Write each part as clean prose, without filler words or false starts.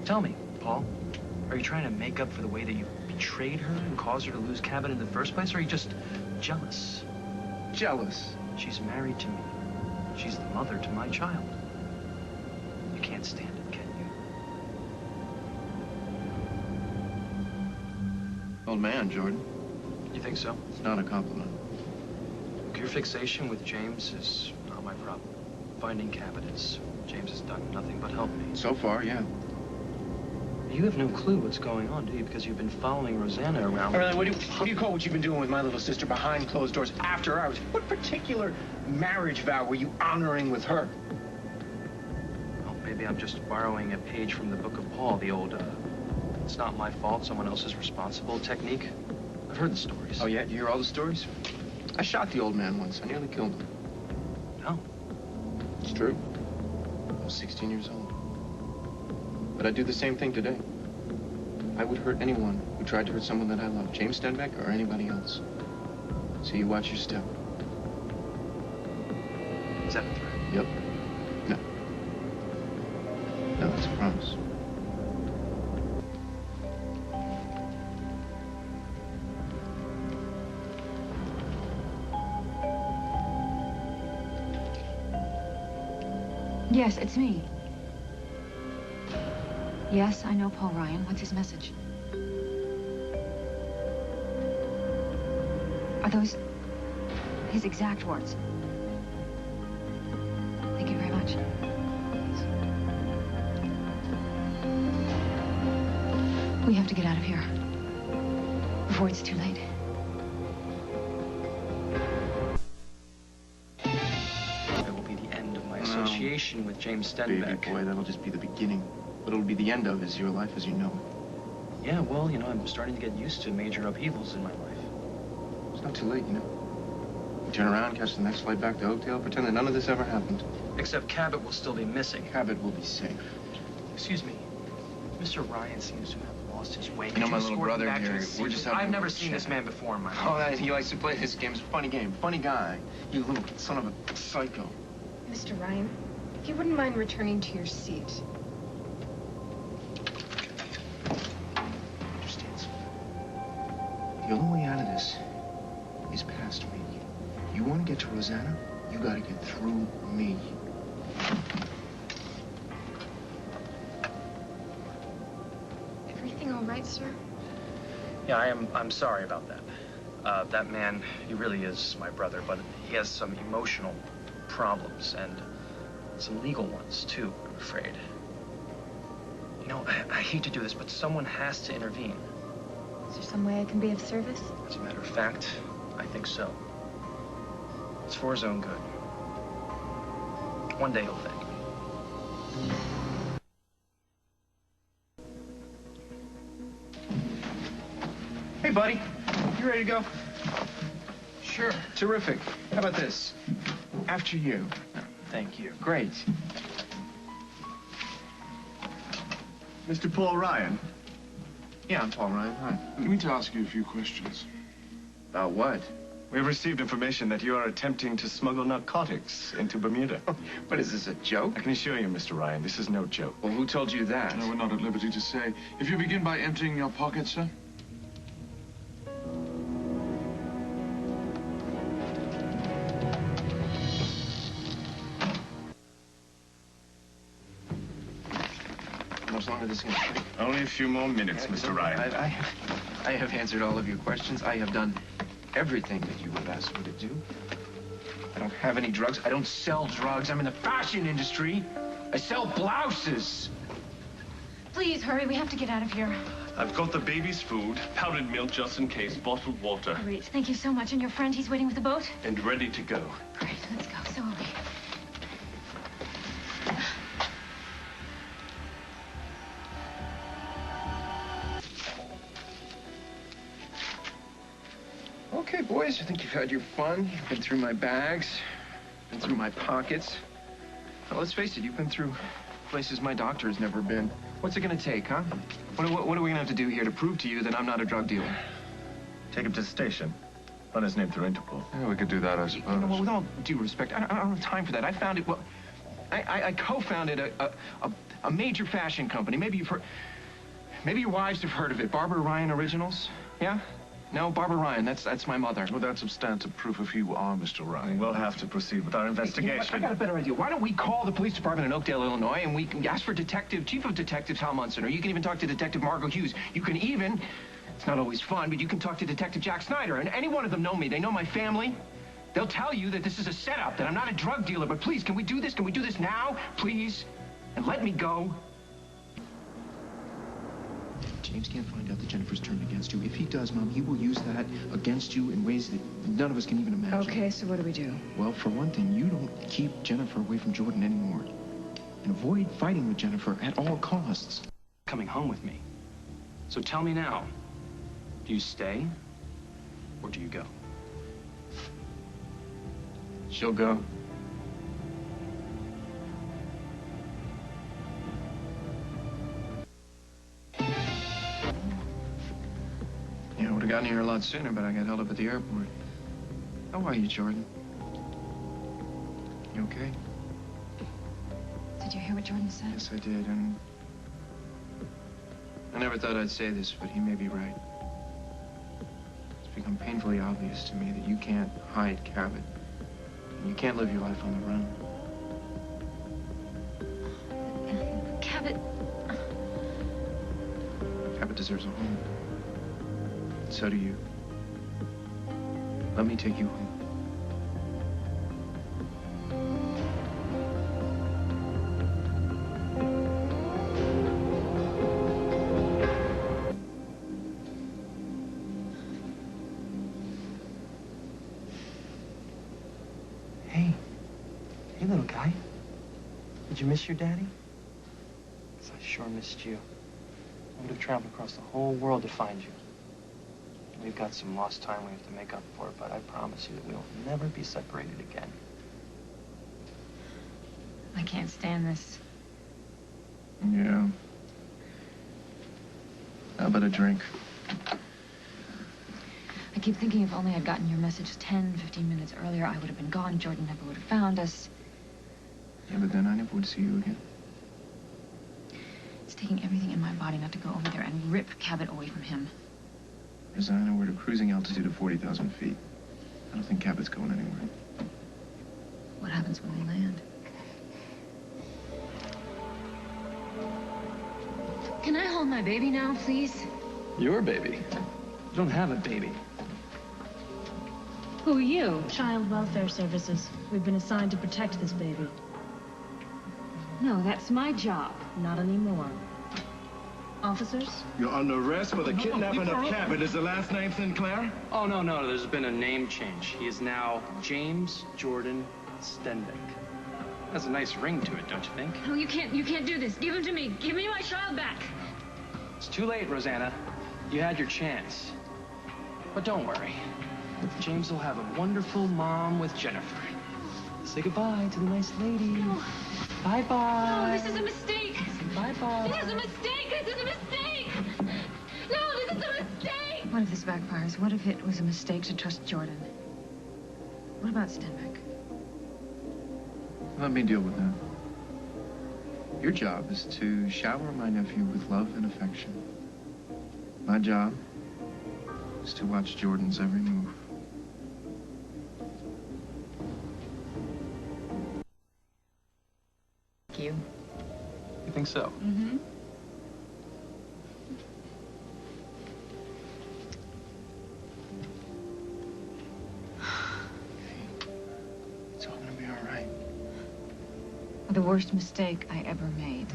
Tell me, Paul, are you trying to make up for the way that you betrayed her and caused her to lose Cabot in the first place, or are you just jealous? Jealous? She's married to me. She's the mother to my child. You can't stand it, can you? Old man, Jordan. You think so? It's not a compliment. Look, your fixation with James is not my problem. Finding Cabot is. James has done nothing but help me. So far, yeah. You have no clue what's going on, do you? Because you've been following Rosanna around. Really, what do you call what you've been doing with my little sister behind closed doors after hours? What particular marriage vow were you honoring with her? Well, maybe I'm just borrowing a page from the Book of Paul, the old, it's not my fault, someone else is responsible technique. I've heard the stories. Oh, yeah? You hear all the stories? I shot the old man once. I nearly killed him. No. It's true. I was 16 years old. But I'd do the same thing today. I would hurt anyone who tried to hurt someone that I love, James Stenbeck or anybody else. So you watch your step. Is that a threat? Yep. No. No, it's a promise. Yes, it's me. Yes, I know Paul Ryan. What's his message? Are those his exact words? Thank you very much. We have to get out of here before it's too late. It will be the end of my association with James Stenbeck. Baby boy, that'll just be the beginning. What it'll be the end of is your life as you know it. Yeah, well, you know, I'm starting to get used to major upheavals in my life. It's not too late, you know. You turn around, catch the next flight back to Oakdale, pretend that none of this ever happened. Except Cabot will still be missing. Cabot will be safe. Excuse me. Mr. Ryan seems to have lost his way. You know, my little escort me brother back to here, the scene? we're just having I've a never little seen this chat. man before in my Oh, life. he likes to play this game. It's a funny game. Funny guy. You little son of a psycho. Mr. Ryan, if you wouldn't mind returning to your seat. The only way out of this is past me. You want to get to Rosanna, you got to get through me. Everything all right, sir? Yeah, I'm sorry about that. That man, he really is my brother, but he has some emotional problems and some legal ones, too, I'm afraid. You know, I hate to do this, but someone has to intervene. Is there some way I can be of service? As a matter of fact, I think so. It's for his own good. One day he'll thank me. Hey, buddy. You ready to go? Sure. Terrific. How about this? After you. Thank you. Great. Mr. Paul Ryan, Yeah, I'm Paul Ryan. Hi. let me to ask you a few questions. About what? We have received information that you are attempting to smuggle narcotics into Bermuda. What is this, a joke? I can assure you, Mr. Ryan, this is no joke. Well, who told you that? No, we're not at liberty to say. If you begin by emptying your pockets, sir. How much longer is this going to take? Only a few more minutes, Mr. Ryan. I have answered all of your questions. I have done everything that you have asked me to do. I don't have any drugs. I don't sell drugs. I'm in the fashion industry. I sell blouses. Please hurry. We have to get out of here. I've got the baby's food, powdered milk just in case, bottled water, Great. Thank you so much. And your friend, he's waiting with the boat? and ready to go. Great. Let's go. So are we. Okay, boys, I think you've had your fun. You've been through my bags, been through my pockets. Now, let's face it, you've been through places my doctor has never been. What's it gonna take, huh? What are we gonna have to do here to prove to you that I'm not a drug dealer? Take him to the station. Run his name through Interpol. Yeah, we could do that, I You suppose. know, well, with all due respect, I don't have time for that. I founded, well, I co-founded A major fashion company. Maybe you've heard... Maybe your wives have heard of it. Barbara Ryan Originals? Yeah? No, Barbara Ryan. That's my mother. Well, that's substantive proof of who you are, Mr. Ryan. We'll have to proceed with our investigation. I got a better idea. Why don't we call the police department in Oakdale, Illinois, and we can ask for Chief of Detectives Hal Munson, or you can even talk to Detective Margot Hughes. You can even, it's not always fun, but you can talk to Detective Jack Snyder, and any one of them know me. They know my family. They'll tell you that this is a setup, that I'm not a drug dealer, but please, can we do this? Can we do this now, please? And let me go. James can't find out that Jennifer's turned against you. If he does, Mom, he will use that against you in ways that none of us can even imagine. Okay, so what do we do? Well, for one thing, you don't keep Jennifer away from Jordan anymore. And avoid fighting with Jennifer at all costs. Coming home with me. So tell me now, do you stay or do you go? She'll go. Yeah, I would have gotten here a lot sooner, but I got held up at the airport. How are you, Jordan? You okay? Did you hear what Jordan said? Yes, I did, and I never thought I'd say this, but he may be right. It's become painfully obvious to me that you can't hide Cabot. And you can't live your life on the run. Cabot... Cabot deserves a home. So do you. Let me take you home. Hey. Hey, little guy. Did you miss your daddy? 'Cause I sure missed you. I would have traveled across the whole world to find you. We've got some lost time we have to make up for, but I promise you that we'll never be separated again. I can't stand this. Yeah. How about a drink? I keep thinking if only I'd gotten your message 10, 15 minutes earlier, I would have been gone. Jordan never would have found us. Yeah, but then I never would see you again. It's taking everything in my body not to go over there and rip Cabot away from him. Rosanna, we're at a cruising altitude of 40,000 feet. I don't think Cabot's going anywhere. What happens when we land? Can I hold my baby now, please? Your baby? You don't have a baby. Who are you? Child Welfare Services. We've been assigned to protect this baby. No, that's my job. Not anymore. Officers? You're under arrest for the kidnapping of Cabot. Is the last name Sinclair? Oh, no. There's been a name change. He is now James Jordan Stenbeck. Has a nice ring to it, don't you think? No, you can't do this. Give him to me. Give me my child back. It's too late, Rosanna. You had your chance. But don't worry. James will have a wonderful mom with Jennifer. Say goodbye to the nice lady. No. Bye-bye. No, this is a mistake. Bye-bye. This is a mistake. This is a mistake. No, this is a mistake. What if this backfires? What if it was a mistake to trust Jordan? What about Stenbeck? Let me deal with that. Your job is to shower my nephew with love and affection. My job is to watch Jordan's every move. Thank you. You think so? Mm-hmm. It's all gonna be all right. The worst mistake I ever made.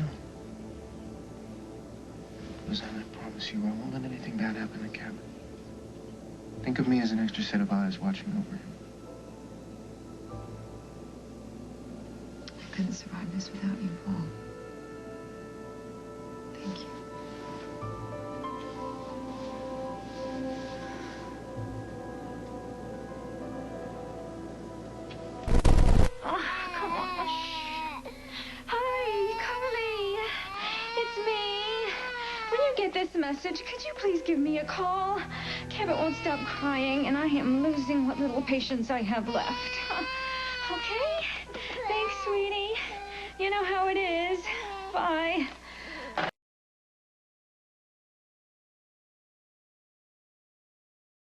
Rosanna, I promise you, I won't let anything bad happen to Cabot. Think of me as an extra set of eyes watching over him. I couldn't survive this without you, Paul. Thank you. Oh, come on. Hi, Carly. It's me. When you get this message, could you please give me a call? Cabot won't stop crying, and I am losing what little patience I have left. Okay? Thanks, sweetie. You know how it is. Bye.